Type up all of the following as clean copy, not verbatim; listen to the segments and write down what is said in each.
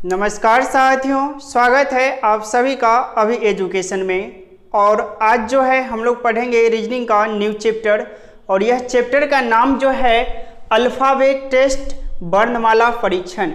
नमस्कार साथियों, स्वागत है आप सभी का अभी एजुकेशन में। और आज जो है हम लोग पढ़ेंगे रीजनिंग का न्यू चैप्टर, और यह चैप्टर का नाम जो है अल्फ़ाबेट टेस्ट वर्णमाला परीक्षण।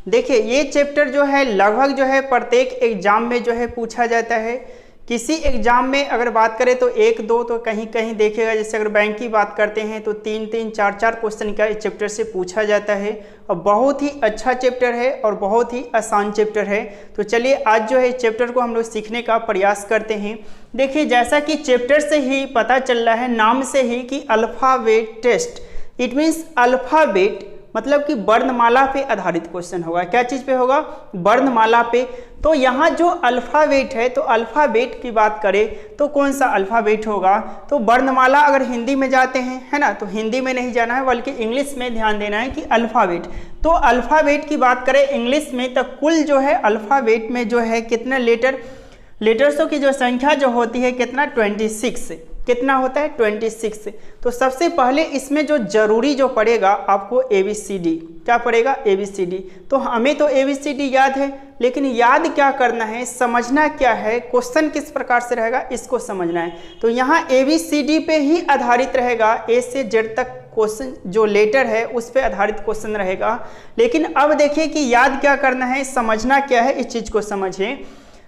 देखिए ये चैप्टर जो है लगभग जो है प्रत्येक एग्जाम में जो है पूछा जाता है। किसी एग्जाम में अगर बात करें तो एक दो तो कहीं कहीं देखेगा, जैसे अगर बैंक की बात करते हैं तो तीन तीन चार चार क्वेश्चन का इस चैप्टर से पूछा जाता है। और बहुत ही अच्छा चैप्टर है और बहुत ही आसान चैप्टर है। तो चलिए आज जो है इस चैप्टर को हम लोग सीखने का प्रयास करते हैं। देखिए जैसा कि चैप्टर से ही पता चल रहा है, नाम से ही, कि alphabet test, it means alphabet मतलब कि वर्णमाला पे आधारित क्वेश्चन होगा। क्या चीज़ पे होगा? वर्णमाला पे। तो यहाँ जो अल्फ़ाबेट है, तो अल्फ़ाबेट की बात करें तो कौन सा अल्फ़ाबेट होगा? तो वर्णमाला अगर हिंदी में जाते हैं, है ना, तो हिंदी में नहीं जाना है बल्कि इंग्लिश में ध्यान देना है कि अल्फ़ाबेट। तो अल्फ़ाबेट की बात करें इंग्लिश में तो कुल जो है अल्फ़ाबेट में जो है कितने लेटर्सों की जो संख्या जो होती है कितना? 26। कितना होता है? 26। तो सबसे पहले इसमें जो जरूरी जो पड़ेगा आपको ABCD। क्या पड़ेगा? ABCD। तो हमें तो ABCD याद है, लेकिन याद क्या करना है, समझना क्या है, क्वेश्चन किस प्रकार से रहेगा इसको समझना है। तो यहाँ ABCD पे ही आधारित रहेगा, A से Z तक क्वेश्चन जो लेटर है उस पे आधारित क्वेश्चन रहेगा। लेकिन अब देखिए कि याद क्या करना है, समझना क्या है, इस चीज़ को समझिए।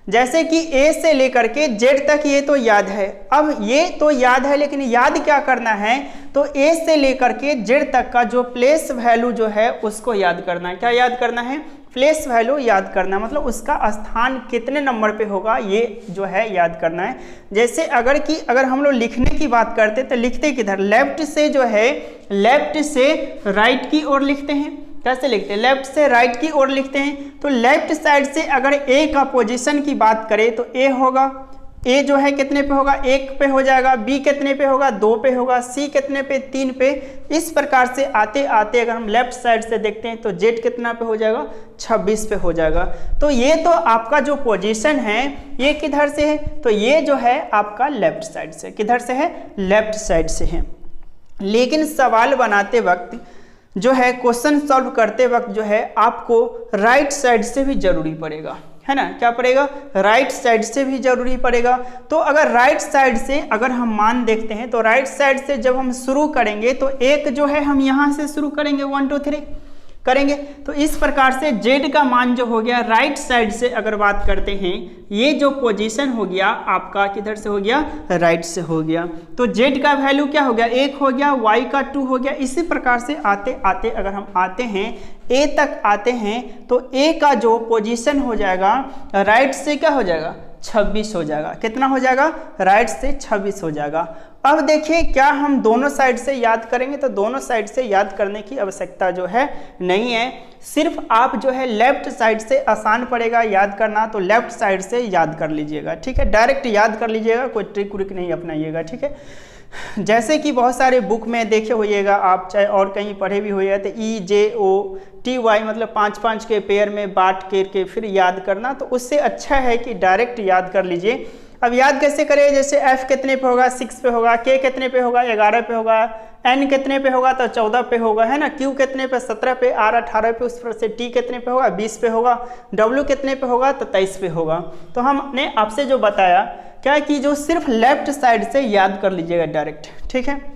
जैसे कि A से लेकर के Z तक ये तो याद है। अब ये तो याद है, लेकिन याद क्या करना है, तो A से लेकर के Z तक का जो प्लेस वैल्यू जो है उसको याद करना है। क्या याद करना है? प्लेस वैल्यू याद करना, मतलब उसका स्थान कितने नंबर पे होगा ये जो है याद करना है। जैसे अगर हम लोग लिखने की बात करते तो लिखते किधर? लेफ्ट से जो है, लेफ्ट से राइट की ओर लिखते हैं। कैसे लिखते हैं? लेफ्ट से राइट की ओर लिखते हैं। तो लेफ्ट साइड से अगर A का पोजीशन की बात करें तो A होगा। A जो है कितने पे होगा? 1 पे हो जाएगा। B कितने पे होगा? 2 पे होगा। C कितने पे? 3 पे। इस प्रकार से आते आते अगर हम लेफ्ट साइड से देखते हैं तो Z कितना पे हो जाएगा? 26 पे हो जाएगा। तो ये तो आपका जो पोजीशन है ये किधर से है? तो ये जो है आपका लेफ्ट साइड से। किधर से है? लेफ्ट साइड से है। लेकिन सवाल बनाते वक्त जो है, क्वेश्चन सॉल्व करते वक्त जो है आपको राइट साइड से भी जरूरी पड़ेगा, है ना। क्या पड़ेगा? राइट साइड से भी जरूरी पड़ेगा। तो अगर राइट साइड से अगर हम मान देखते हैं तो राइट साइड से जब हम शुरू करेंगे तो एक जो है हम यहाँ से शुरू करेंगे, 1 2 3 करेंगे। तो इस प्रकार से Z का मान जो हो गया राइट साइड से अगर बात करते हैं, ये जो पोजीशन हो गया आपका किधर से हो गया? राइट से हो गया। तो Z का वैल्यू क्या हो गया? 1 हो गया, Y का 2 हो गया। इसी प्रकार से आते आते अगर हम आते हैं A तक आते हैं तो A का जो पोजीशन हो जाएगा राइट से क्या हो जाएगा? 26 हो जाएगा। कितना हो जाएगा? राइट से 26 हो जाएगा। अब देखिए क्या हम दोनों साइड से याद करेंगे? तो दोनों साइड से याद करने की आवश्यकता जो है नहीं है। सिर्फ आप जो है लेफ्ट साइड से आसान पड़ेगा याद करना, तो लेफ्ट साइड से याद कर लीजिएगा, ठीक है। डायरेक्ट याद कर लीजिएगा, कोई ट्रिक व्रिक नहीं अपनाइएगा, ठीक है। जैसे कि बहुत सारे बुक में देखे होइएगा आप, चाहे और कहीं पढ़े भी होइएगा, तो EJOTY मतलब 5-5 के पेयर में बांट करके फिर याद करना, तो उससे अच्छा है कि डायरेक्ट याद कर लीजिए। अब याद कैसे करें? जैसे F कितने पे होगा? 6 पे होगा। K कितने पे होगा? 11 पे होगा। N कितने पे होगा? तो 14 पे होगा, है ना। Q कितने पे? 17 पे। R 18 पे। उस पर से T कितने पे होगा? 20 पे होगा। W कितने पे होगा? तो 23 पे होगा। तो हमने आपसे जो बताया क्या कि जो सिर्फ लेफ्ट साइड से याद कर लीजिएगा डायरेक्ट, ठीक है।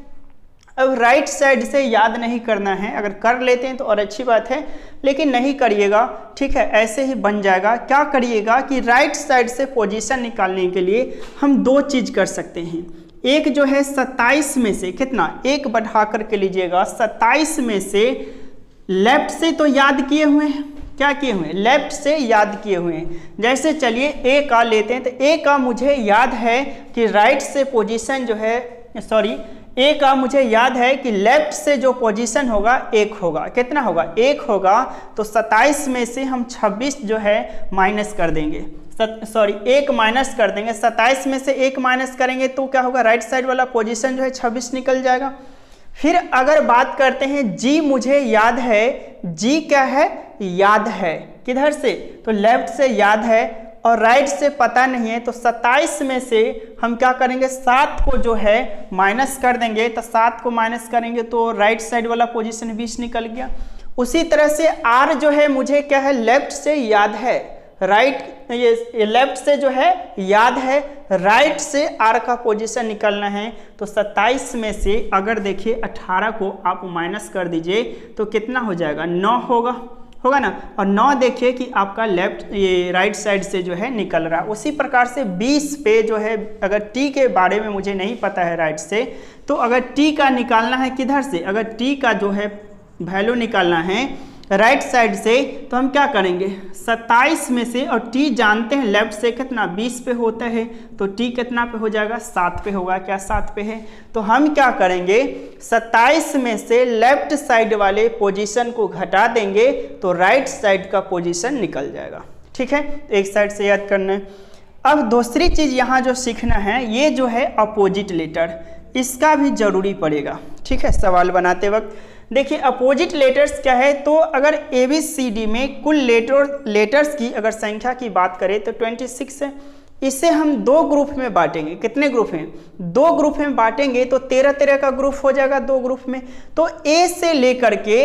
अब राइट साइड से याद नहीं करना है, अगर कर लेते हैं तो और अच्छी बात है, लेकिन नहीं करिएगा, ठीक है। ऐसे ही बन जाएगा। क्या करिएगा कि राइट साइड से पोजीशन निकालने के लिए हम दो चीज़ कर सकते हैं। एक जो है 27 में से कितना? 1 बढ़ा करके लीजिएगा। 27 में से लेफ्ट से तो याद किए हुए हैं। क्या किए हुए हैं? लेफ्ट से याद किए हुए हैं। जैसे चलिए A का लेते हैं, तो A का मुझे याद है कि राइट से पोजीशन जो है, सॉरी, A का मुझे याद है कि लेफ्ट से जो पोजीशन होगा 1 होगा। कितना होगा? 1 होगा। तो 27 में से हम 26 जो है माइनस कर देंगे, सॉरी 1 माइनस कर देंगे। 27 में से 1 माइनस करेंगे तो क्या होगा? राइट साइड वाला पोजीशन जो है 26 निकल जाएगा। फिर अगर बात करते हैं G, मुझे याद है, G क्या है? याद है। किधर से? तो लेफ्ट से याद है और राइट से पता नहीं है। तो 27 में से हम क्या करेंगे? 7 को जो है माइनस कर देंगे। तो 7 को माइनस करेंगे तो राइट साइड वाला पोजीशन 20 निकल गया। उसी तरह से आर जो है मुझे क्या है लेफ्ट से याद है, राइट ये लेफ्ट से जो है याद है, राइट से आर का पोजीशन निकालना है। तो 27 में से अगर देखिए 18 को आप माइनस कर दीजिए तो कितना हो जाएगा, 9 होगा ना। और 9 देखिए कि आपका लेफ्ट ये राइट साइड से जो है निकल रहा है। उसी प्रकार से 20 पे जो है अगर टी के बारे में मुझे नहीं पता है राइट से, तो अगर टी का निकालना है किधर से, अगर टी का जो है वैल्यू निकालना है राइट साइड से, तो हम क्या करेंगे 27 में से, और टी जानते हैं लेफ्ट से कितना 20 पे होता है, तो टी कितना पे हो जाएगा 7 पे होगा, क्या 7 पे है। तो हम क्या करेंगे 27 में से लेफ्ट साइड वाले पोजीशन को घटा देंगे तो राइट साइड का पोजीशन निकल जाएगा। ठीक है, एक साइड से याद करना है। अब दूसरी चीज़ यहाँ जो सीखना है, ये जो है अपोजिट लेटर, इसका भी जरूरी पड़ेगा। ठीक है, सवाल बनाते वक्त देखिए अपोजिट लेटर्स क्या है, तो अगर ABCD में कुल लेटर्स की अगर संख्या की बात करें तो 26 है। इसे हम 2 ग्रुप में बांटेंगे। कितने ग्रुप हैं, 2 ग्रुप में बांटेंगे तो 13 का ग्रुप हो जाएगा 2 ग्रुप में। तो A से लेकर के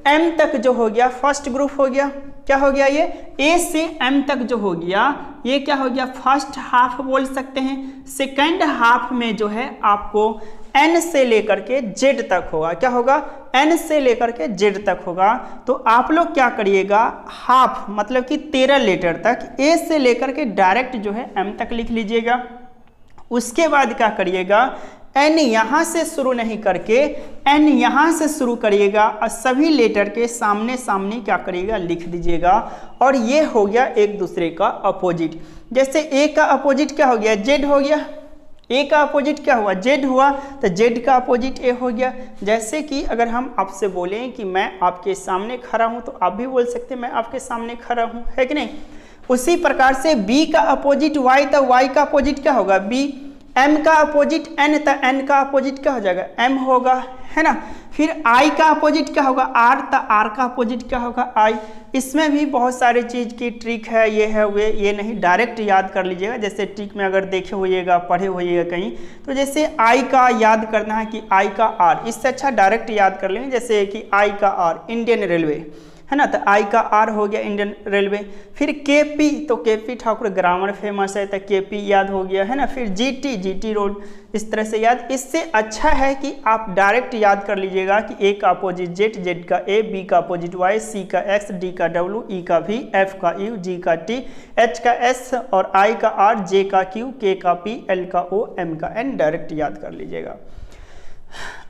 M तक जो हो गया फर्स्ट ग्रुप हो गया। क्या हो गया, ये A से M तक जो हो गया ये क्या हो गया, फर्स्ट हाफ बोल सकते हैं। सेकंड हाफ में जो है आपको N से लेकर के Z तक होगा। क्या होगा, N से लेकर के Z तक होगा। तो आप लोग क्या करिएगा, हाफ मतलब कि 13 लेटर तक A से लेकर के डायरेक्ट जो है M तक लिख लीजिएगा। उसके बाद क्या करिएगा, N यहाँ से शुरू नहीं करके N यहाँ से शुरू करिएगा और सभी लेटर के सामने सामने क्या करिएगा लिख दीजिएगा। और ये हो गया एक दूसरे का अपोजिट। जैसे A का अपोजिट क्या हो गया, Z हो गया। A का अपोजिट क्या हुआ, Z हुआ, तो Z का अपोजिट A हो गया। जैसे कि अगर हम आपसे बोलें कि मैं आपके सामने खड़ा हूं, तो आप भी बोल सकते हैं मैं आपके सामने खड़ा हूं, है कि नहीं। उसी प्रकार से B का अपोजिट Y, तो Y का अपोजिट क्या होगा B। M का अपोजिट N, तो N का अपोजिट क्या हो जाएगा M होगा, है ना। फिर I का अपोजिट क्या होगा R, तो R का अपोजिट क्या होगा I। इसमें भी बहुत सारी चीज़ की ट्रिक है, ये है वे, ये नहीं डायरेक्ट याद कर लीजिएगा। जैसे ट्रिक में अगर देखे होइएगा पढ़े होइएगा कहीं, तो जैसे I का याद करना है कि I का R, इससे अच्छा डायरेक्ट याद कर लेंगे। जैसे कि I का R इंडियन रेलवे, है ना, तो I का R हो गया इंडियन रेलवे। फिर KP, तो KP ठाकुर ग्रामर फेमस है, तो KP याद हो गया, है ना। फिर GT रोड, इस तरह से याद। इससे अच्छा है कि आप डायरेक्ट याद कर लीजिएगा कि A का अपोजिट Z का A, B का अपोजिट Y, C का X, D का W, E का V, F का U, G का T, H का S और I का R, J का Q, K का P, L का O, M का N, डायरेक्ट याद कर लीजिएगा।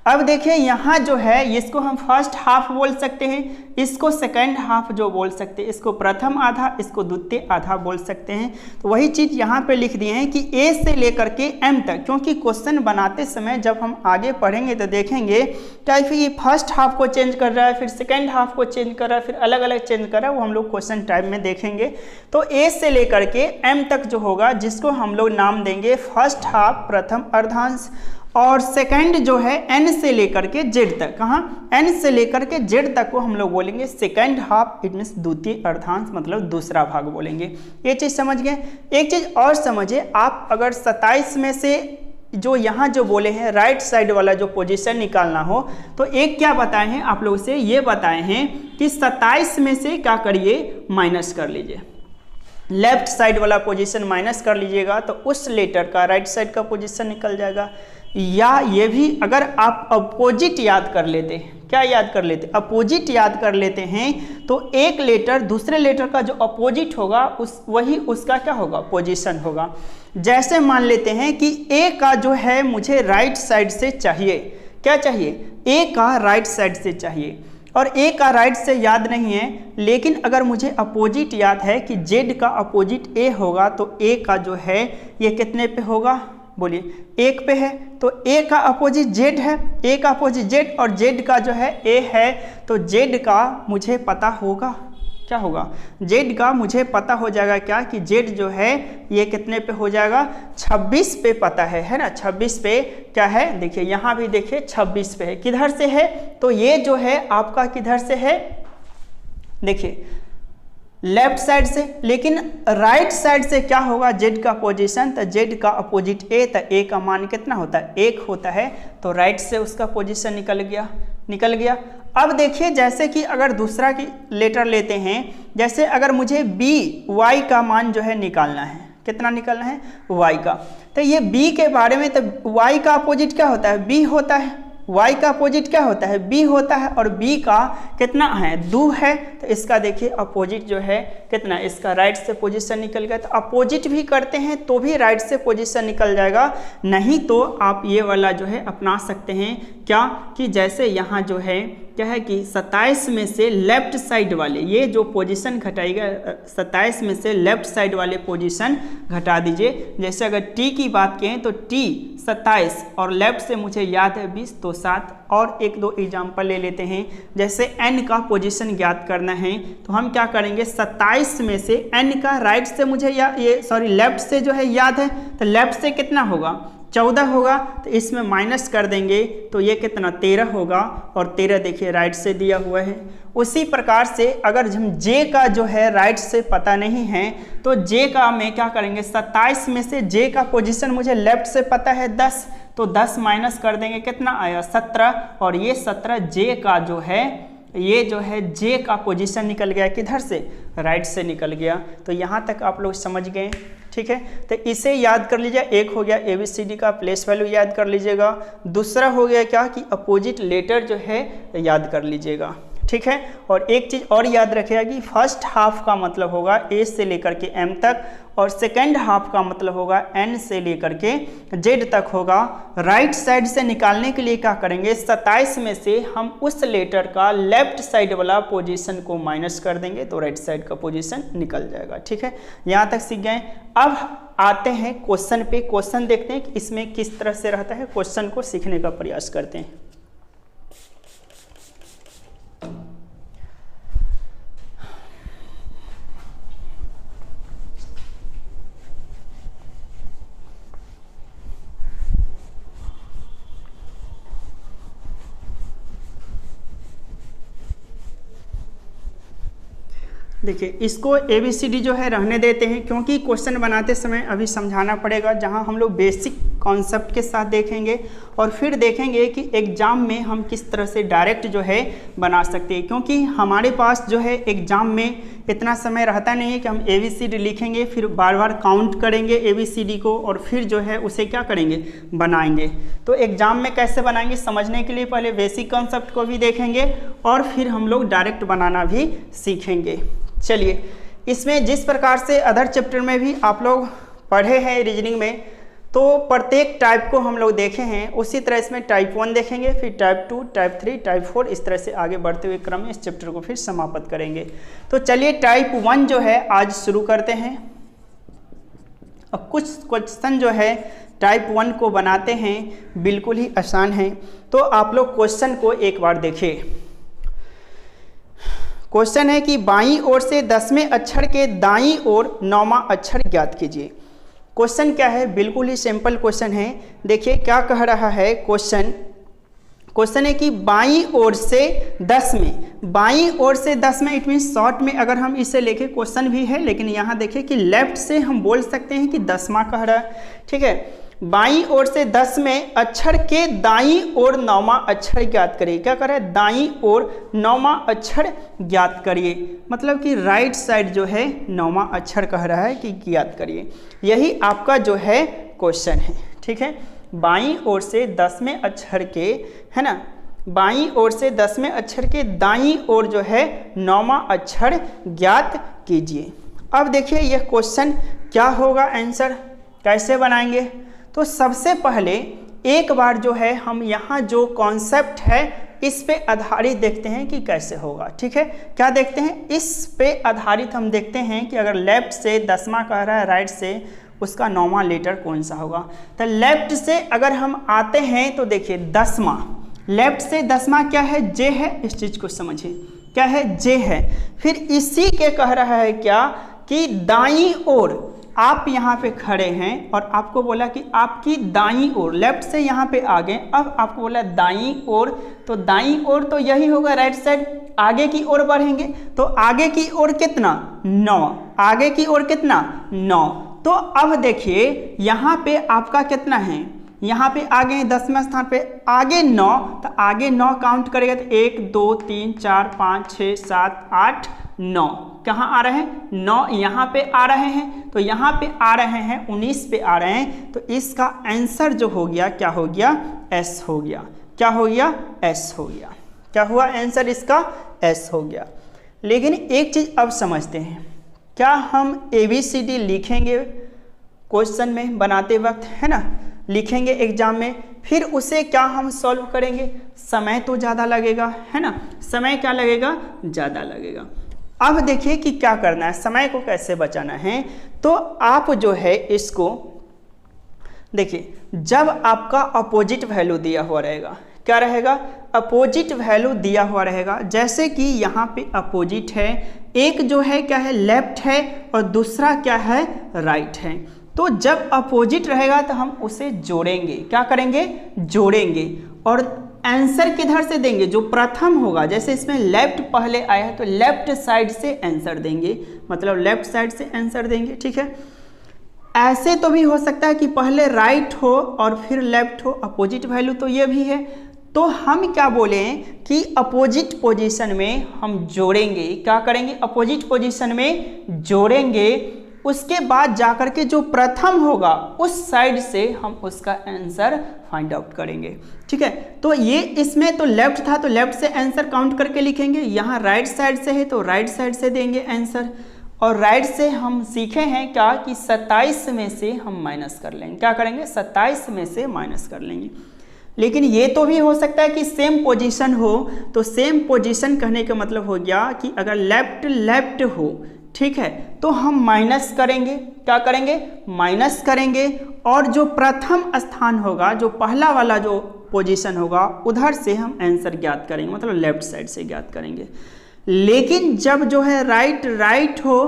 अब देखिए यहाँ जो है इसको हम फर्स्ट हाफ बोल सकते हैं, इसको सेकंड हाफ जो बोल सकते हैं, इसको प्रथम आधा, इसको द्वितीय आधा बोल सकते हैं। तो वही चीज़ यहाँ पे लिख दिए हैं कि A से लेकर के M तक, क्योंकि क्वेश्चन बनाते समय जब हम आगे पढ़ेंगे तो देखेंगे क्या ये फर्स्ट हाफ को चेंज कर रहा है, फिर सेकेंड हाफ को चेंज कर रहा है, फिर अलग अलग चेंज कर रहा है, वो हम लोग क्वेश्चन टाइम में देखेंगे। तो A से लेकर के M तक जो होगा जिसको हम लोग नाम देंगे फर्स्ट हाफ प्रथम अर्धांश, और सेकंड जो है N से लेकर के Z तक, कहाँ N से लेकर के Z तक को हम लोग बोलेंगे सेकंड हाफ, इट मीन्स द्वितीय अर्धांश मतलब दूसरा भाग बोलेंगे। ये चीज़ समझ गए। एक चीज़ और समझिए, आप अगर 27 में से जो यहाँ जो बोले हैं राइट साइड वाला जो पोजीशन निकालना हो, तो एक क्या बताए हैं आप लोगों से, ये बताए हैं कि 27 में से क्या करिए माइनस कर लीजिए, लेफ्ट साइड वाला पोजीशन माइनस कर लीजिएगा तो उस लेटर का राइट साइड का पोजीशन निकल जाएगा। या ये भी अगर आप अपोजिट याद कर लेते हैं, क्या याद कर लेते, अपोजिट याद कर लेते हैं, तो एक लेटर दूसरे लेटर का जो अपोजिट होगा वही उसका क्या होगा पोजीशन होगा। जैसे मान लेते हैं कि ए का जो है मुझे राइट साइड से चाहिए, क्या चाहिए, ए का राइट साइड से चाहिए, और ए का राइट से याद नहीं है, लेकिन अगर मुझे अपोजिट याद है कि जेड का अपोजिट ए होगा, तो ए का जो है ये कितने पे होगा, बोलिए 1 पे है, तो ए का अपोजिट जेड है, ए का अपोजिट जेड और जेड का जो है ए है, तो जेड का मुझे पता होगा, क्या होगा, जेड का मुझे पता हो जाएगा क्या कि जेड जो है ये कितने पे हो जाएगा, 26 पे पता है ना, 26 पे क्या है, देखिए यहाँ भी देखिए 26 पे है, किधर से है, तो ये जो है आपका किधर से है, देखिए लेफ्ट साइड से, लेकिन राइट साइड से क्या होगा जेड का पोजीशन, तो जेड का अपोजिट ए, तो ए का मान कितना होता है 1 होता है, तो राइट से उसका पोजीशन निकल गया। निकल गया। अब देखिए जैसे कि अगर दूसरा की लेटर लेते हैं, जैसे अगर मुझे बी वाई का मान जो है निकालना है, कितना निकालना है y का, तो ये b के बारे में, तो y का अपोजिट क्या होता है b होता है, y का अपोजिट क्या होता है b होता है, और b का कितना है 2 है, तो इसका देखिए अपोजिट जो है कितना, इसका राइट से पोजीशन निकल गया। तो अपोजिट भी करते हैं तो भी राइट से पोजीशन निकल जाएगा, नहीं तो आप ये वाला जो है अपना सकते हैं क्या, कि जैसे यहाँ जो है क्या है कि 27 में से लेफ्ट साइड वाले ये जो पोजीशन घटाएगा, 27 में से लेफ्ट साइड वाले पोजीशन घटा दीजिए। जैसे अगर t की बात करें तो t 27 और लेफ्ट से मुझे याद है 20, तो 7। और एक दो एग्जाम्पल ले लेते हैं। जैसे n का पोजीशन ज्ञात करना है तो हम क्या करेंगे, 27 में से n का राइट से मुझे लेफ्ट से जो है याद है, तो लेफ्ट से कितना होगा 14 होगा, तो इसमें माइनस कर देंगे तो ये कितना 13 होगा, और 13 देखिए राइट से दिया हुआ है। उसी प्रकार से अगर हम j का जो है राइट से पता नहीं है तो j का मैं क्या करेंगे, 27 में से j का पोजीशन मुझे लेफ्ट से पता है 10, तो 10 माइनस कर देंगे कितना आया 17, और ये 17 j का जो है ये जो है j का पोजीशन निकल गया किधर से, राइट से निकल गया। तो यहाँ तक आप लोग समझ गए, ठीक है। तो इसे याद कर लीजिए, एक हो गया ABCD का प्लेस वैल्यू याद कर लीजिएगा, दूसरा हो गया क्या कि अपोजिट लेटर जो है याद कर लीजिएगा, ठीक है। और एक चीज़ और याद रखिएगा कि फर्स्ट हाफ का मतलब होगा A से लेकर के M तक, और सेकेंड हाफ का मतलब होगा N से लेकर के Z तक होगा। राइट साइड से निकालने के लिए क्या करेंगे, 27 में से हम उस लेटर का लेफ्ट साइड वाला पोजीशन को माइनस कर देंगे तो राइट साइड का पोजीशन निकल जाएगा, ठीक है। यहाँ तक सीख गए। अब आते हैं क्वेश्चन पे, क्वेश्चन देखते हैं कि इसमें किस तरह से रहता है, क्वेश्चन को सीखने का प्रयास करते हैं। देखिए इसको ABCD जो है रहने देते हैं, क्योंकि क्वेश्चन बनाते समय अभी समझाना पड़ेगा, जहां हम लोग बेसिक कॉन्सेप्ट के साथ देखेंगे और फिर देखेंगे कि एग्ज़ाम में हम किस तरह से डायरेक्ट जो है बना सकते हैं। क्योंकि हमारे पास जो है एग्ज़ाम में इतना समय रहता नहीं है कि हम ABCD लिखेंगे फिर बार बार काउंट करेंगे ABCD को और फिर जो है उसे क्या करेंगे, बनाएंगे। तो एग्ज़ाम में कैसे बनाएंगे समझने के लिए पहले बेसिक कॉन्सेप्ट को भी देखेंगे और फिर हम लोग डायरेक्ट बनाना भी सीखेंगे। चलिए, इसमें जिस प्रकार से अदर चैप्टर में भी आप लोग पढ़े हैं रीजनिंग में, तो प्रत्येक टाइप को हम लोग देखे हैं, उसी तरह इसमें टाइप 1 देखेंगे, फिर टाइप 2, टाइप 3, टाइप 4, इस तरह से आगे बढ़ते हुए क्रम में इस चैप्टर को फिर समाप्त करेंगे। तो चलिए टाइप 1 जो है आज शुरू करते हैं। अब कुछ क्वेश्चन जो है टाइप 1 को बनाते हैं, बिल्कुल ही आसान है। तो आप लोग क्वेश्चन को एक बार देखिए। क्वेश्चन है कि बाईं ओर से 10वें अक्षर के दाईं ओर 9वां अक्षर ज्ञात कीजिए। क्वेश्चन क्या है, बिल्कुल ही सिंपल क्वेश्चन है। देखिए क्या कह रहा है क्वेश्चन है कि बाईं ओर से 10 में, बाईं ओर से 10 में इट मीन शॉर्ट में अगर हम इसे लेके क्वेश्चन भी है, लेकिन यहाँ देखिए कि लेफ्ट से हम बोल सकते हैं कि 10वां कह रहा है, ठीक है। बाईं ओर से 10 में अक्षर के दाईं ओर 9वां अक्षर ज्ञात करिए। क्या कर रहा है, दाईं ओर 9वां अक्षर ज्ञात करिए, मतलब कि राइट साइड जो है 9वां अक्षर कह रहा है कि ज्ञात करिए। यही आपका जो है क्वेश्चन है, ठीक है। बाईं ओर से 10वें अक्षर के, है ना, बाईं ओर से 10वें अक्षर के दाईं ओर जो है 9वां अक्षर ज्ञात कीजिए। अब देखिए यह क्वेश्चन क्या होगा, आंसर कैसे बनाएंगे। तो सबसे पहले एक बार जो है हम यहाँ जो कॉन्सेप्ट है इस पे आधारित देखते हैं कि कैसे होगा, ठीक है। क्या देखते हैं, इस पे आधारित हम देखते हैं कि अगर लेफ्ट से 10वां कह रहा है, राइट से उसका 9वां लेटर कौन सा होगा। तो लेफ्ट से अगर हम आते हैं तो देखिए 10वां, लेफ्ट से 10वां क्या है, जे है, इस चीज़ को समझिए, क्या है, जे है। फिर इसी के कह रहा है क्या कि दाईं ओर, आप यहाँ पे खड़े हैं और आपको बोला कि आपकी दाईं ओर, लेफ्ट से यहाँ पे आ गए, अब आपको बोला दाईं ओर, तो दाईं ओर तो यही होगा राइट साइड। आगे की ओर बढ़ेंगे तो आगे की ओर कितना, 9, आगे की ओर कितना, 9। तो अब देखिए यहाँ पे आपका कितना है, यहाँ पे आ गए 10वें स्थान पे, आगे 9, तो आगे 9 काउंट करेगा तो 1 2 3 4 5 6 7 8 9, कहाँ आ रहे हैं 9 यहाँ पे आ रहे हैं, तो यहाँ पे आ रहे हैं 19 पे आ रहे हैं, तो इसका आंसर जो हो गया क्या हो गया, एस हो गया। क्या हो गया, एस हो गया। क्या हुआ आंसर इसका, एस हो गया। लेकिन एक चीज अब समझते हैं, क्या हम ABCD लिखेंगे क्वेश्चन में बनाते वक्त, है ना, लिखेंगे एग्जाम में, फिर उसे क्या हम सॉल्व करेंगे, समय तो ज़्यादा लगेगा, है ना, समय क्या लगेगा, ज़्यादा लगेगा। अब देखिए कि क्या करना है, समय को कैसे बचाना है। तो आप जो है इसको देखिए, जब आपका अपोजिट वैल्यू दिया हुआ रहेगा, क्या रहेगा, अपोजिट वैल्यू दिया हुआ रहेगा। जैसे कि यहाँ पे अपोजिट है, एक जो है क्या है, लेफ्ट है, और दूसरा क्या है, राइट है। तो जब अपोजिट रहेगा तो हम उसे जोड़ेंगे, क्या करेंगे, जोड़ेंगे, और आंसर किधर से देंगे, जो प्रथम होगा, जैसे इसमें लेफ्ट पहले आया है तो लेफ्ट साइड से आंसर देंगे, मतलब लेफ्ट साइड से आंसर देंगे, ठीक है। ऐसे तो भी हो सकता है कि पहले राइट हो और फिर लेफ्ट हो, अपोजिट वैल्यू तो ये भी है। तो हम क्या बोले कि अपोजिट पोजीशन में हम जोड़ेंगे, क्या करेंगे, अपोजिट पोजीशन में जोड़ेंगे, उसके बाद जाकर के जो प्रथम होगा उस साइड से हम उसका आंसर फाइंड आउट करेंगे, ठीक है। तो ये इसमें तो लेफ्ट था तो लेफ्ट से आंसर काउंट करके लिखेंगे, यहाँ राइट साइड से है तो राइट साइड से देंगे आंसर, और राइट से हम सीखे हैं क्या कि 27 में से हम माइनस कर लेंगे, क्या करेंगे, 27 में से माइनस कर लेंगे। लेकिन ये तो भी हो सकता है कि सेम पोजीशन हो, तो सेम पोजीशन कहने का मतलब हो गया कि अगर लेफ्ट लेफ्ट हो, ठीक है, तो हम माइनस करेंगे, क्या करेंगे, माइनस करेंगे, और जो प्रथम स्थान होगा, जो पहला वाला जो पोजीशन होगा, उधर से हम आंसर ज्ञात करेंगे, मतलब लेफ्ट साइड से ज्ञात करेंगे। लेकिन जब जो है राइट राइट हो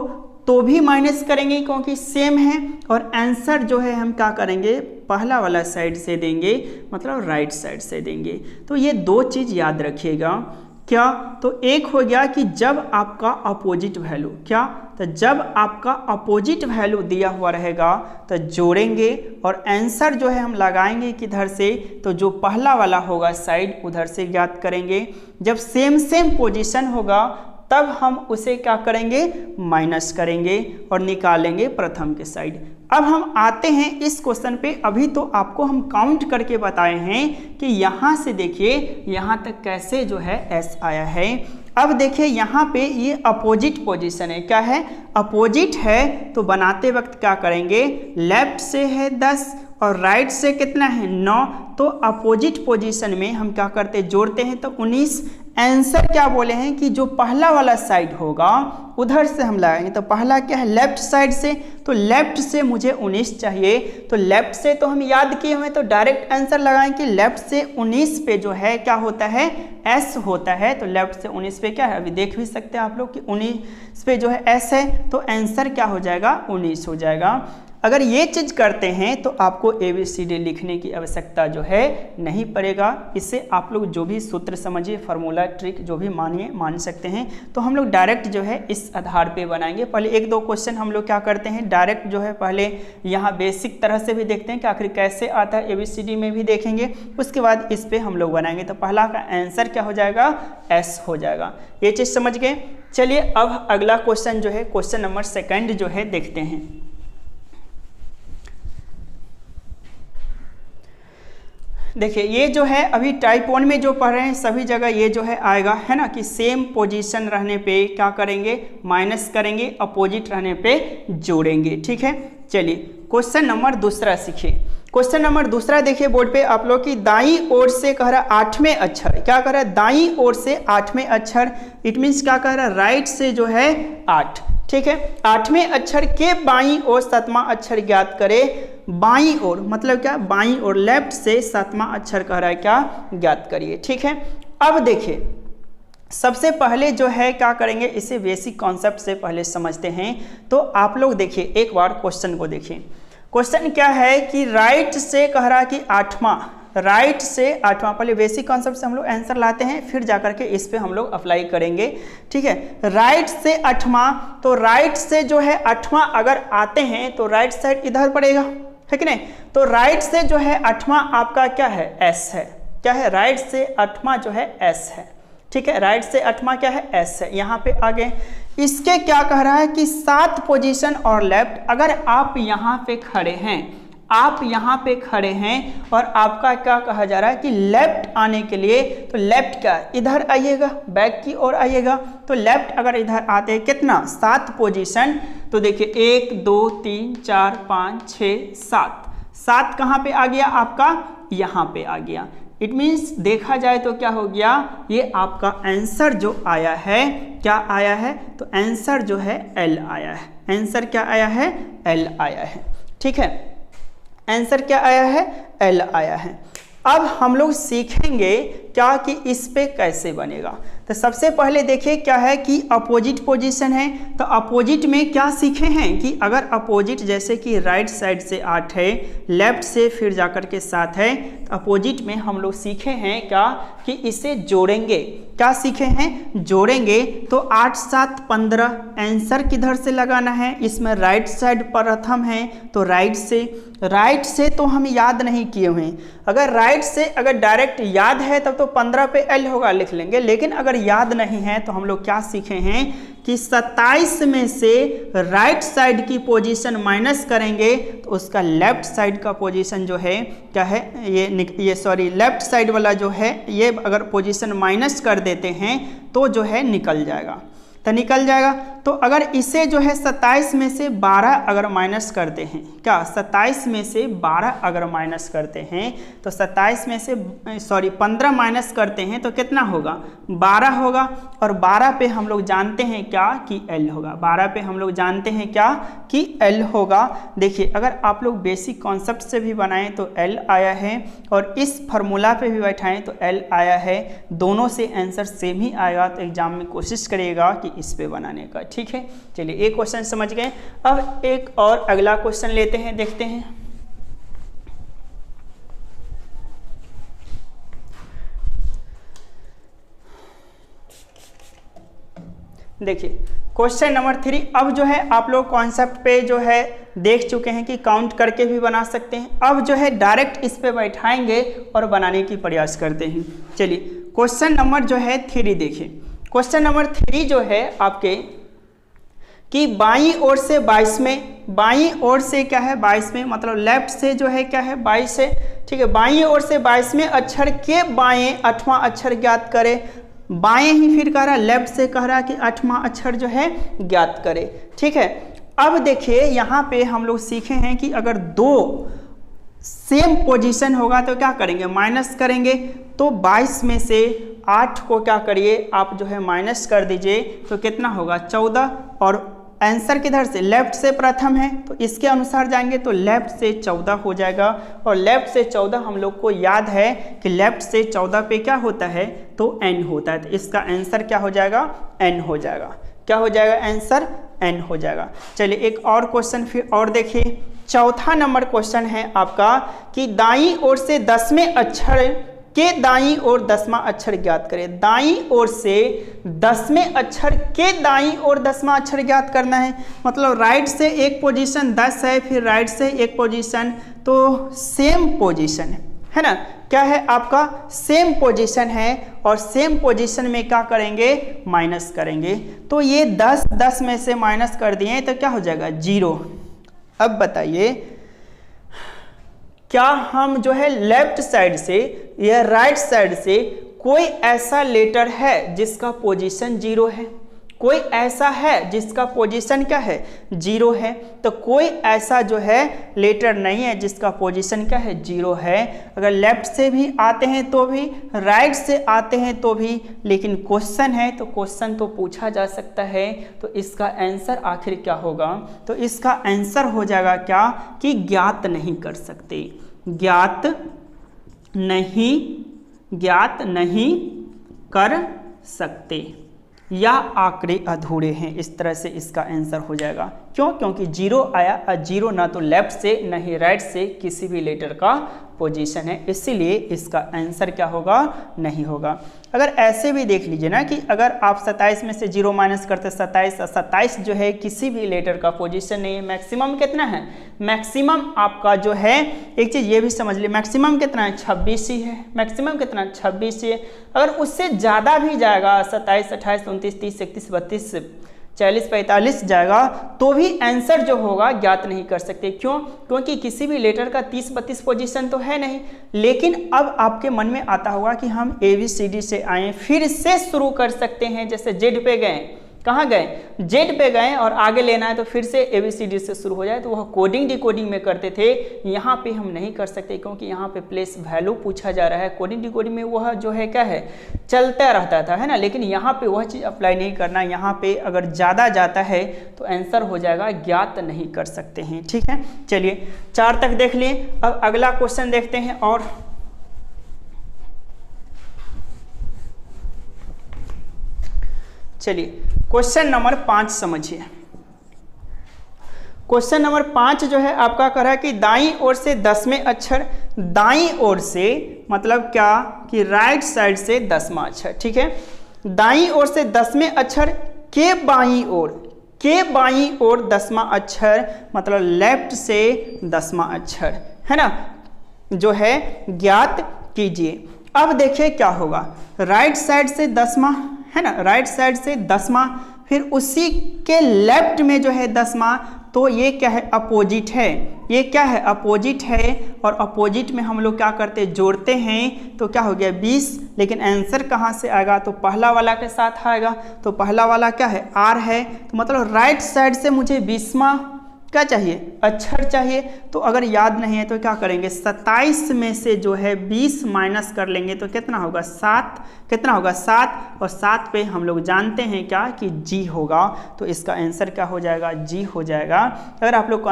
तो भी माइनस करेंगे क्योंकि सेम है, और आंसर जो है हम क्या करेंगे, पहला वाला साइड से देंगे, मतलब राइट साइड से देंगे। तो ये दो चीज़ याद रखिएगा। क्या, तो एक हो गया कि जब आपका अपोजिट वैल्यू, क्या, तो जब आपका अपोजिट वैल्यू दिया हुआ रहेगा तो जोड़ेंगे, और आंसर जो है हम लगाएंगे किधर से, तो जो पहला वाला होगा साइड उधर से ज्ञात करेंगे। जब सेम सेम पोजीशन होगा तब हम उसे क्या करेंगे, माइनस करेंगे और निकालेंगे प्रथम के साइड। अब हम आते हैं इस क्वेश्चन पे। अभी तो आपको हम काउंट करके बताए हैं कि यहाँ से देखिए यहाँ तक कैसे जो है एस आया है। अब देखिए यहाँ पे ये अपोजिट पोजीशन है, क्या है, अपोजिट है, तो बनाते वक्त क्या करेंगे, लेफ्ट से है 10 और राइट से कितना है 9, तो अपोजिट पोजीशन में हम क्या करते, जोड़ते हैं तो 19। आंसर क्या बोले हैं कि जो पहला वाला साइड होगा उधर से हम लगाएंगे, तो पहला क्या है, लेफ्ट साइड से, तो लेफ्ट से मुझे 19 चाहिए, तो लेफ्ट से तो हम याद किए हुए, तो डायरेक्ट आंसर लगाएं कि लेफ्ट से 19 पे जो है क्या होता है, एस होता है। तो लेफ्ट से 19 पे क्या है, अभी देख भी सकते हैं आप लोग कि 19 पे जो है एस है, तो आंसर क्या हो जाएगा, 19 हो जाएगा। अगर ये चीज़ करते हैं तो आपको ABCD लिखने की आवश्यकता जो है नहीं पड़ेगा। इससे आप लोग जो भी सूत्र समझिए, फार्मूला, ट्रिक जो भी मानिए मान सकते हैं। तो हम लोग डायरेक्ट जो है इस आधार पे बनाएंगे। पहले एक दो क्वेश्चन हम लोग क्या करते हैं, डायरेक्ट जो है पहले यहाँ बेसिक तरह से भी देखते हैं कि आखिर कैसे आता है, ABCD में भी देखेंगे, उसके बाद इस पर हम लोग बनाएंगे। तो पहला का आंसर क्या हो जाएगा, एस हो जाएगा। ये चीज़ समझ गए। चलिए अब अगला क्वेश्चन जो है, क्वेश्चन नंबर 2 जो है देखते हैं। देखिए ये जो है अभी टाइप 1 में जो पढ़ रहे हैं सभी जगह ये जो है आएगा, है ना, कि सेम पोजीशन रहने पे क्या करेंगे, माइनस करेंगे, अपोजिट रहने पे जोड़ेंगे, ठीक है। चलिए क्वेश्चन नंबर 2 सीखिए। क्वेश्चन नंबर 2 देखिए बोर्ड पे आप लोग की, दाईं ओर से कह रहा है 8वें अक्षर, क्या कह रहा है, दाईं ओर से 8वें अक्षर, इट मीन्स क्या कह रहा है, राइट से जो है 8, ठीक है। 8वें अक्षर के बाईं ओर 7वां अक्षर ज्ञात करे। बाईं ओर मतलब क्या, बाईं ओर, लेफ्ट से 7वां अक्षर कह रहा है क्या, ज्ञात करिए, ठीक है। अब देखिए सबसे पहले जो है क्या करेंगे, इसे बेसिक कॉन्सेप्ट से पहले समझते हैं। तो आप लोग देखिए एक बार क्वेश्चन को देखिए। क्वेश्चन क्या है कि राइट से कह रहा है कि 8वां, राइट से 8वां, पहले बेसिक कॉन्सेप्ट से हम लोग आंसर लाते हैं, फिर जाकर के इस पे हम लोग अप्लाई करेंगे, ठीक है। राइट से 8वां, तो राइट से जो है 8वां अगर आते हैं तो राइट साइड इधर पड़ेगा, है कि नहीं। तो राइट से जो है 8वां आपका क्या है, एस है। क्या है, राइट से 8वां जो है एस है। ठीक है, राइट से 8वां क्या है, एस है। यहाँ पे आगे इसके क्या कह रहा है कि 7 पोजीशन और लेफ्ट। अगर आप यहाँ पे खड़े हैं, आप यहाँ पे खड़े हैं और आपका क्या कहा जा रहा है कि लेफ्ट आने के लिए, तो लेफ्ट क्या इधर आइएगा, बैक की ओर आइएगा। तो लेफ्ट अगर इधर आते हैं कितना, 7 पोजीशन। तो देखिए 1 2 3 4 5 6 7, 7 कहाँ पे आ गया आपका, यहाँ पे आ गया। इट मीन्स देखा जाए तो क्या हो गया, ये आपका आंसर जो आया है, क्या आया है, तो आंसर जो है एल आया है। आंसर क्या आया है, एल आया है। ठीक है, आंसर क्या आया है, एल आया है। अब हम लोग सीखेंगे क्या कि इस पे कैसे बनेगा। तो सबसे पहले देखिए क्या है कि अपोजिट पोजीशन है। तो अपोजिट में क्या सीखे हैं कि अगर अपोजिट जैसे कि राइट साइड से 8 है, लेफ्ट से फिर जाकर के 7 है, तो अपोजिट में हम लोग सीखे हैं क्या कि इसे जोड़ेंगे। क्या सीखे हैं, जोड़ेंगे। तो 8 7 15, आंसर किधर से लगाना है, इसमें राइट साइड प्रथम है तो राइट से तो हम याद नहीं किए हुए। अगर राइट से अगर डायरेक्ट याद है तब तो 15 पे एल होगा, लिख लेंगे। लेकिन अगर याद नहीं है तो हम लोग क्या सीखे हैं कि 27 में से राइट साइड की पोजीशन माइनस करेंगे तो उसका लेफ्ट साइड का पोजीशन जो है क्या है, ये सॉरी लेफ्ट साइड वाला जो है ये अगर पोजीशन माइनस कर देते हैं तो जो है निकल जाएगा। तो निकल जाएगा। तो अगर इसे जो है 27 में से 12 अगर माइनस करते हैं, क्या 27 में से 12 अगर माइनस करते हैं तो 27 में से 15 माइनस करते हैं तो कितना होगा, 12 होगा। और 12 पे हम लोग जानते हैं क्या कि एल होगा। 12 पे हम लोग जानते हैं क्या कि एल होगा। देखिए अगर आप लोग बेसिक कॉन्सेप्ट से भी बनाएं तो एल आया है, और इस फार्मूला पे भी बैठाएं तो एल आया है। दोनों से आंसर सेम ही आएगा। तो एग्जाम में कोशिश करिएगा कि इस पे बनाने का। ठीक है, चलिए एक क्वेश्चन समझ गए। अब एक और अगला क्वेश्चन लेते हैं, देखते हैं। देखिए क्वेश्चन नंबर 3। अब जो है आप लोग कॉन्सेप्ट पे जो है देख चुके हैं कि काउंट करके भी बना सकते हैं। अब जो है डायरेक्ट इस पे बैठाएंगे और बनाने की प्रयास करते हैं। चलिए क्वेश्चन नंबर जो है 3 देखिए। क्वेश्चन नंबर 3 जो है आपके कि बाईं ओर से 22 में, बाईं ओर से क्या है 22 में, मतलब लेफ्ट से जो है क्या है 22 है। ठीक है, बाईं ओर से 22 में अक्षर के बाएं 8वां अक्षर ज्ञात करे। बाएं ही फिर कह रहा है, लेफ्ट से कह रहा है कि 8वां अक्षर जो है ज्ञात करे। ठीक है, अब देखिए यहाँ पे हम लोग सीखे हैं कि अगर 2 सेम पोजीशन होगा तो क्या करेंगे, माइनस करेंगे। तो 22 में से 8 को क्या करिए आप जो है माइनस कर दीजिए तो कितना होगा 14। और आंसर किधर से, लेफ्ट से प्रथम है तो इसके अनुसार जाएंगे तो लेफ्ट से 14 हो जाएगा। और लेफ्ट से 14 हम लोग को याद है कि लेफ्ट से 14 पे क्या होता है तो n होता है। तो इसका आंसर क्या हो जाएगा, n हो जाएगा। क्या हो जाएगा, आंसर n हो जाएगा। चलिए एक और क्वेश्चन फिर और देखिए। चौथा नंबर क्वेश्चन है आपका कि दाईं ओर से 10वें अक्षर के दाईं ओर 10वां अक्षर ज्ञात करें। दाईं ओर से 10वें अक्षर के दाईं ओर 10वां अक्षर ज्ञात करना है। मतलब राइट से एक पोजीशन 10 है, फिर राइट से एक पोजीशन, तो सेम पोजीशन है ना, क्या है आपका सेम पोजीशन है। और सेम पोजीशन में क्या करेंगे, माइनस करेंगे। तो ये 10 में से माइनस कर दिए तो क्या हो जाएगा 0। अब बताइए क्या हम जो है लेफ्ट साइड से या राइट साइड से कोई ऐसा लेटर है जिसका पोजीशन 0 है, कोई ऐसा है जिसका पोजीशन क्या है 0 है। तो कोई ऐसा जो है लेटर नहीं है जिसका पोजीशन क्या है 0 है। अगर लेफ्ट से भी आते हैं तो भी, राइट से आते हैं तो भी, लेकिन क्वेश्चन है तो क्वेश्चन तो पूछा जा सकता है। तो इसका आंसर आखिर क्या होगा, तो इसका आंसर हो जाएगा क्या कि ज्ञात नहीं कर सकते, ज्ञात नहीं कर सकते या आंकड़े अधूरे हैं। इस तरह से इसका आंसर हो जाएगा। क्यों, क्योंकि 0 आया और 0 ना तो लेफ्ट से ना ही राइट से किसी भी लेटर का पोजीशन है, इसीलिए इसका आंसर क्या होगा, नहीं होगा। अगर ऐसे भी देख लीजिए ना कि अगर आप 27 में से 0 माइनस करते 27, 27 जो है किसी भी लेटर का पोजीशन नहीं है। मैक्सिमम कितना है, मैक्सिमम आपका जो है, एक चीज़ ये भी समझ लीजिए, मैक्सिमम कितना है, 26 ही है। मैक्सिमम कितना, 26 ही है। अगर उससे ज़्यादा भी जाएगा, 27, 28, 29, 30, 31, 32, 40, 45 जाएगा, तो भी आंसर जो होगा ज्ञात नहीं कर सकते। क्यों, क्योंकि किसी भी लेटर का 30, 32 पोजीशन तो है नहीं। लेकिन अब आपके मन में आता होगा कि हम ABCD से आए, फिर से शुरू कर सकते हैं। जैसे जेड पे गए, कहाँ गए, जेड पे गए और आगे लेना है तो फिर से ABCD से शुरू हो जाए, तो वह कोडिंग डिकोडिंग में करते थे। यहाँ पे हम नहीं कर सकते, क्योंकि यहाँ पे प्लेस वैल्यू पूछा जा रहा है। कोडिंग डिकोडिंग में वह जो है क्या है, चलता रहता था, है ना। लेकिन यहाँ पे वह चीज़ अप्लाई नहीं करना। यहाँ पे अगर ज़्यादा जाता है तो आंसर हो जाएगा, ज्ञात नहीं कर सकते हैं। ठीक है, चलिए 4 तक देख लिए। अब अगला क्वेश्चन देखते हैं। और चलिए क्वेश्चन नंबर 5 समझिए। क्वेश्चन नंबर 5 जो है आपका कह रहा है कि दाईं ओर से 10वें अक्षर, दाईं ओर से मतलब क्या कि राइट साइड से 10वां अक्षर। ठीक है, दाईं ओर से 10वें अक्षर के बाईं ओर, के बाईं ओर 10वां अक्षर मतलब लेफ्ट से 10वां अक्षर, है ना, जो है ज्ञात कीजिए। अब देखिए क्या होगा, राइट साइड से 10वां, है ना, राइट साइड से 10वां, फिर उसी के लेफ्ट में जो है 10वां, तो ये क्या है, अपोजिट है। ये क्या है, अपोजिट है। और अपोजिट में हम लोग क्या करते हैं, जोड़ते हैं, तो क्या हो गया 20। लेकिन आंसर कहाँ से आएगा, तो पहला वाला के साथ आएगा। तो पहला वाला क्या है, R है। तो मतलब राइट साइड से मुझे 20वां क्या चाहिए, अक्षर चाहिए। तो अगर याद नहीं है तो क्या करेंगे, 27 में से जो है 20 माइनस कर लेंगे तो कितना होगा, 7। कितना होगा, 7। और 7 पे हम लोग जानते हैं क्या कि G होगा। तो इसका आंसर क्या हो जाएगा, G हो जाएगा। अगर आप लोग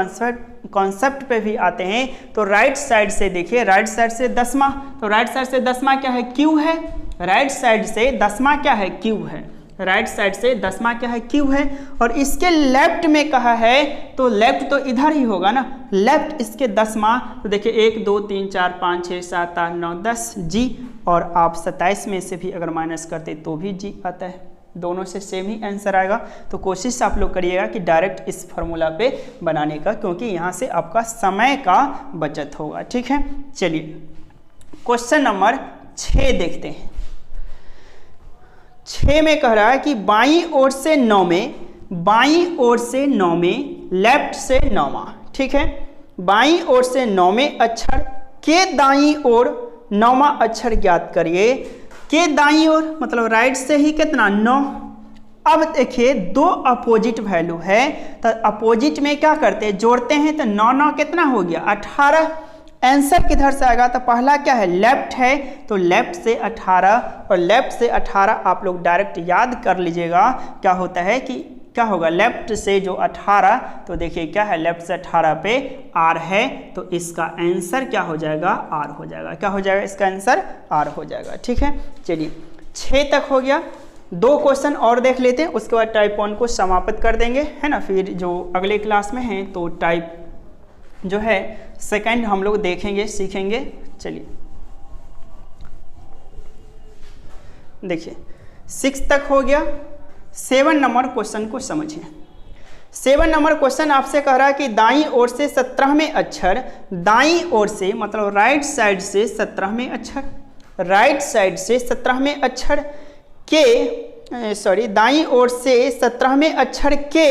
कॉन्सेप्ट पे भी आते हैं तो राइट साइड से देखिए, राइट साइड से 10वां, तो राइट साइड से 10वां क्या है, Q है। राइट साइड से 10वां क्या है, Q है। राइट साइड से 10वां क्या है, Q है। और इसके लेफ्ट में कहा है, तो लेफ्ट तो इधर ही होगा ना, लेफ्ट इसके 10वां। तो देखिए 1 2 3 4 5 6 7 8 9 10 G। और आप 27 में से भी अगर माइनस करते तो भी G आता है। दोनों से सेम ही आंसर आएगा। तो कोशिश आप लोग करिएगा कि डायरेक्ट इस फॉर्मूला पे बनाने का, क्योंकि यहाँ से आपका समय का बचत होगा। ठीक है, चलिए क्वेश्चन नंबर 6 देखते हैं। 6 में कह रहा है कि बाईं ओर से 9वें, बाईं ओर से 9वें, लेफ्ट से 9वां। ठीक है, बाईं ओर से 9वें अक्षर के दाईं ओर 9वां अक्षर ज्ञात करिए। के दाईं ओर मतलब राइट से ही कितना, 9। अब देखिए 2 अपोजिट वैल्यू है, तो अपोजिट में क्या करते हैं, जोड़ते हैं। तो 9 9 कितना हो गया, 18। आंसर किधर से आएगा, तो पहला क्या है, लेफ्ट है। तो लेफ्ट से 18, और लेफ्ट से 18 आप लोग डायरेक्ट याद कर लीजिएगा। क्या होता है कि क्या होगा, लेफ्ट से जो 18, तो देखिए क्या है, लेफ्ट से 18 पे R है। तो इसका आंसर क्या हो जाएगा, R हो जाएगा। क्या हो जाएगा, इसका आंसर R हो जाएगा। ठीक है, चलिए 6 तक हो गया। 2 क्वेश्चन और देख लेते हैं, उसके बाद टाइप 1 को समाप्त कर देंगे, है ना। फिर जो अगले क्लास में हैं तो टाइप जो है सेकंड हम लोग देखेंगे, सीखेंगे। चलिए देखिए 6 तक हो गया। 7 नंबर क्वेश्चन को समझिए। 7 नंबर क्वेश्चन आपसे कह रहा है कि दाईं ओर से 17वें अक्षर, दाईं ओर से मतलब राइट साइड से 17वें अक्षर, राइट साइड से 17वें अक्षर के दाईं ओर से 17वें अक्षर के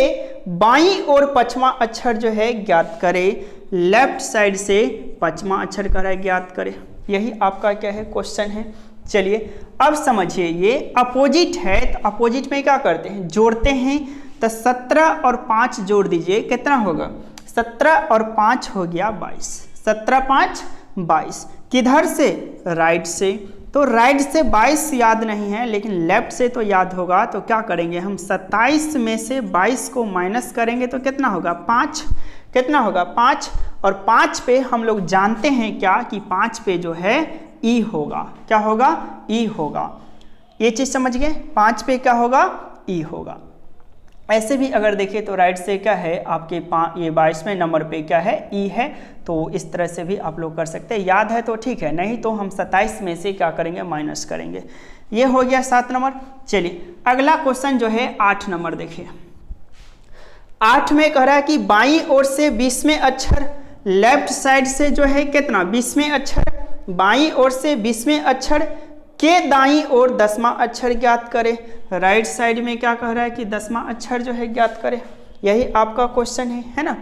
बाईं ओर 5वां अक्षर जो है ज्ञात करे। लेफ्ट साइड से 5वां अक्षर कह रहा है ज्ञात करे। यही आपका क्या है, क्वेश्चन है। चलिए अब समझिए, ये अपोजिट है, तो अपोजिट में क्या करते हैं, जोड़ते हैं। तो 17 और 5 जोड़ दीजिए, कितना होगा, 17 और 5 हो गया 22। 17 5 22। किधर से, राइट से। तो राइट से 22 याद नहीं है, लेकिन लेफ्ट से तो याद होगा। तो क्या करेंगे हम, 27 में से 22 को माइनस करेंगे तो कितना होगा, 5। कितना होगा, 5। और 5 पे हम लोग जानते हैं क्या कि 5 पे जो है ई होगा। क्या होगा, ई होगा। ये चीज समझ गए, 5 पे क्या होगा, ई होगा। ऐसे भी अगर देखें तो राइट से क्या है आपके ये 22वें नंबर पे क्या है ई है, तो इस तरह से भी आप लोग कर सकते हैं। याद है तो ठीक है, नहीं तो हम 27 में से क्या करेंगे माइनस करेंगे। ये हो गया 7 नंबर। चलिए अगला क्वेश्चन जो है 8 नंबर देखिए। 8 में कह रहा है कि बाईं ओर से 20वें अक्षर, लेफ्ट साइड से जो है कितना 20वें अक्षर, बाईं ओर से 20वें अक्षर के दाईं ओर 10वां अक्षर ज्ञात करें। राइट साइड में क्या कह रहा है कि 10वां अक्षर जो है ज्ञात करें, यही आपका क्वेश्चन है ना।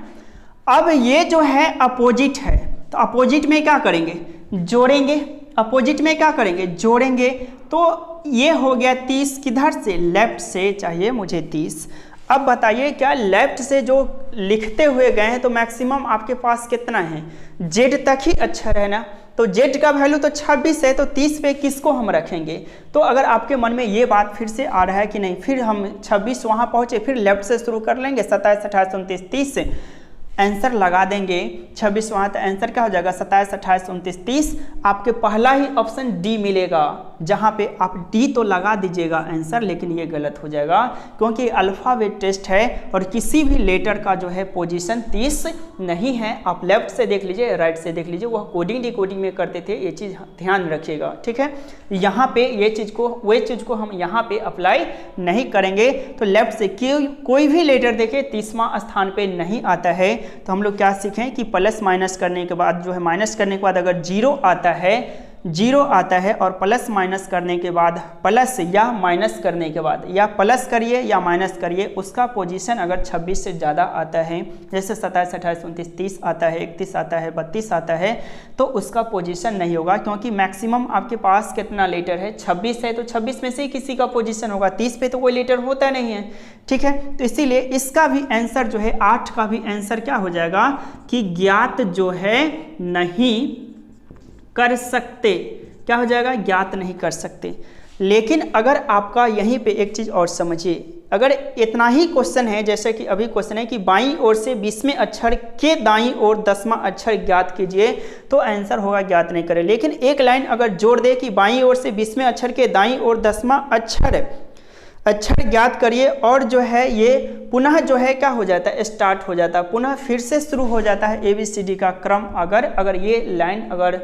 अब ये जो है अपोजिट है, तो अपोजिट में क्या करेंगे जोड़ेंगे, अपोजिट में क्या करेंगे जोड़ेंगे। तो ये हो गया 30, किधर से लेफ्ट से चाहिए मुझे 30। अब बताइए क्या लेफ्ट से जो लिखते हुए गए हैं तो मैक्सिमम आपके पास कितना है, जेड तक ही अक्षर है ना, तो जेड का वैल्यू तो 26 है, तो 30 पे किसको हम रखेंगे। तो अगर आपके मन में ये बात फिर से आ रहा है कि नहीं, फिर हम 26 वहाँ पहुँचे, फिर लेफ्ट से शुरू कर लेंगे 27, 28, 29, 30 से आंसर लगा देंगे 26 वहाँ, तो आंसर क्या हो जाएगा 27, 28, 29, 30। आपके पहला ही ऑप्शन डी मिलेगा, जहाँ पे आप डी तो लगा दीजिएगा आंसर, लेकिन ये गलत हो जाएगा क्योंकि अल्फ़ाबेट टेस्ट है और किसी भी लेटर का जो है पोजीशन 30 नहीं है। आप लेफ्ट से देख लीजिए, राइट से देख लीजिए, वह कोडिंग डिकोडिंग में करते थे, ये चीज़ ध्यान रखिएगा, ठीक है। यहाँ पे ये चीज़ को वही चीज़ को हम यहाँ पे अप्लाई नहीं करेंगे। तो लेफ्ट से कोई भी लेटर देखे 30वां स्थान पे नहीं आता है, तो हम लोग क्या सीखें कि प्लस माइनस करने के बाद जो है, माइनस करने के बाद अगर जीरो आता है और प्लस माइनस करने के बाद प्लस या माइनस करने के बाद या प्लस करिए या माइनस करिए, उसका पोजीशन अगर 26 से ज़्यादा आता है, जैसे 27, 28, 29, 30 आता है, 31 आता है, 32 आता है, तो उसका पोजीशन नहीं होगा क्योंकि मैक्सिमम आपके पास कितना लेटर है 26 है, तो 26 में से ही किसी का पोजीशन होगा, 30 पे तो कोई लेटर होता नहीं है, ठीक है। तो इसीलिए इसका भी आंसर जो है 8 का भी आंसर क्या हो जाएगा कि ज्ञात जो है नहीं कर सकते, क्या हो जाएगा ज्ञात नहीं कर सकते। लेकिन अगर आपका यहीं पे एक चीज़ और समझिए, अगर इतना ही क्वेश्चन है, जैसे कि अभी क्वेश्चन है कि बाईं ओर से 20वें अक्षर के दाईं ओर 10वां अक्षर ज्ञात कीजिए, तो आंसर होगा ज्ञात नहीं करें। लेकिन एक लाइन अगर जोड़ दे कि बाईं ओर से 20वें अक्षर के दाईं ओर 10वां अक्षर ज्ञात करिए, और जो है ये पुनः जो है क्या हो जाता है स्टार्ट हो जाता है, पुनः फिर से शुरू हो जाता है ABCD का क्रम। अगर ये लाइन अगर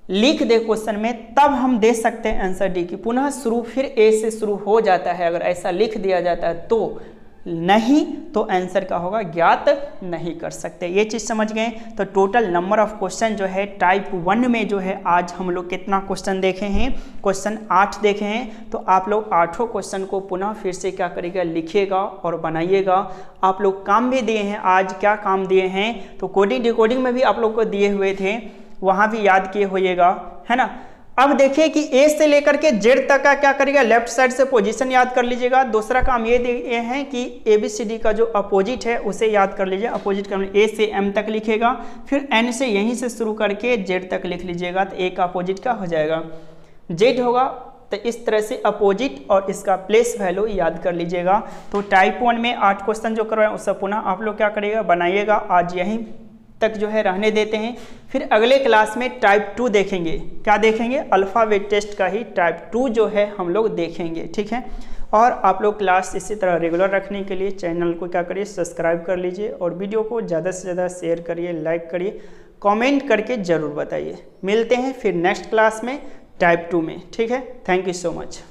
लिख दे क्वेश्चन में, तब हम दे सकते हैं आंसर डी की पुनः शुरू फिर ए से शुरू हो जाता है, अगर ऐसा लिख दिया जाता है तो। नहीं तो आंसर का होगा ज्ञात नहीं कर सकते। ये चीज़ समझ गए। तो टोटल नंबर ऑफ क्वेश्चन जो है टाइप 1 में जो है आज हम लोग कितना क्वेश्चन देखे हैं, क्वेश्चन 8 देखे हैं। तो आप लोग 8 क्वेश्चन को पुनः फिर से क्या करिएगा लिखिएगा और बनाइएगा। आप लोग काम भी दिए हैं, आज क्या काम दिए हैं तो कोडिंग डिकोडिंग में भी आप लोग को दिए हुए थे, वहाँ भी याद किए होइएगा, है ना। अब देखिए कि ए से लेकर के जेड तक का क्या करिएगा लेफ्ट साइड से पोजीशन याद कर लीजिएगा। दूसरा काम ये दिए हैं कि ABCD का जो अपोजिट है उसे याद कर लीजिए। अपोजिट का ए से एम तक लिखेगा, फिर एन से यहीं से शुरू करके जेड तक लिख लीजिएगा, तो ए का अपोजिट क्या हो जाएगा जेड होगा। तो इस तरह से अपोजिट और इसका प्लेस वैल्यू याद कर लीजिएगा। तो टाइप 1 में 8 क्वेश्चन जो करवाएं उससे पुनः आप लोग क्या करिएगा बनाइएगा। आज यहीं तक जो है रहने देते हैं, फिर अगले क्लास में टाइप 2 देखेंगे। क्या देखेंगे अल्फ़ाबेट टेस्ट का ही टाइप 2 जो है हम लोग देखेंगे, ठीक है। और आप लोग क्लास इसी तरह रेगुलर रखने के लिए चैनल को क्या करिए सब्सक्राइब कर लीजिए और वीडियो को ज़्यादा से ज़्यादा शेयर करिए, लाइक करिए, कमेंट करके ज़रूर बताइए। मिलते हैं फिर नेक्स्ट क्लास में टाइप 2 में, ठीक है। Thank you so much.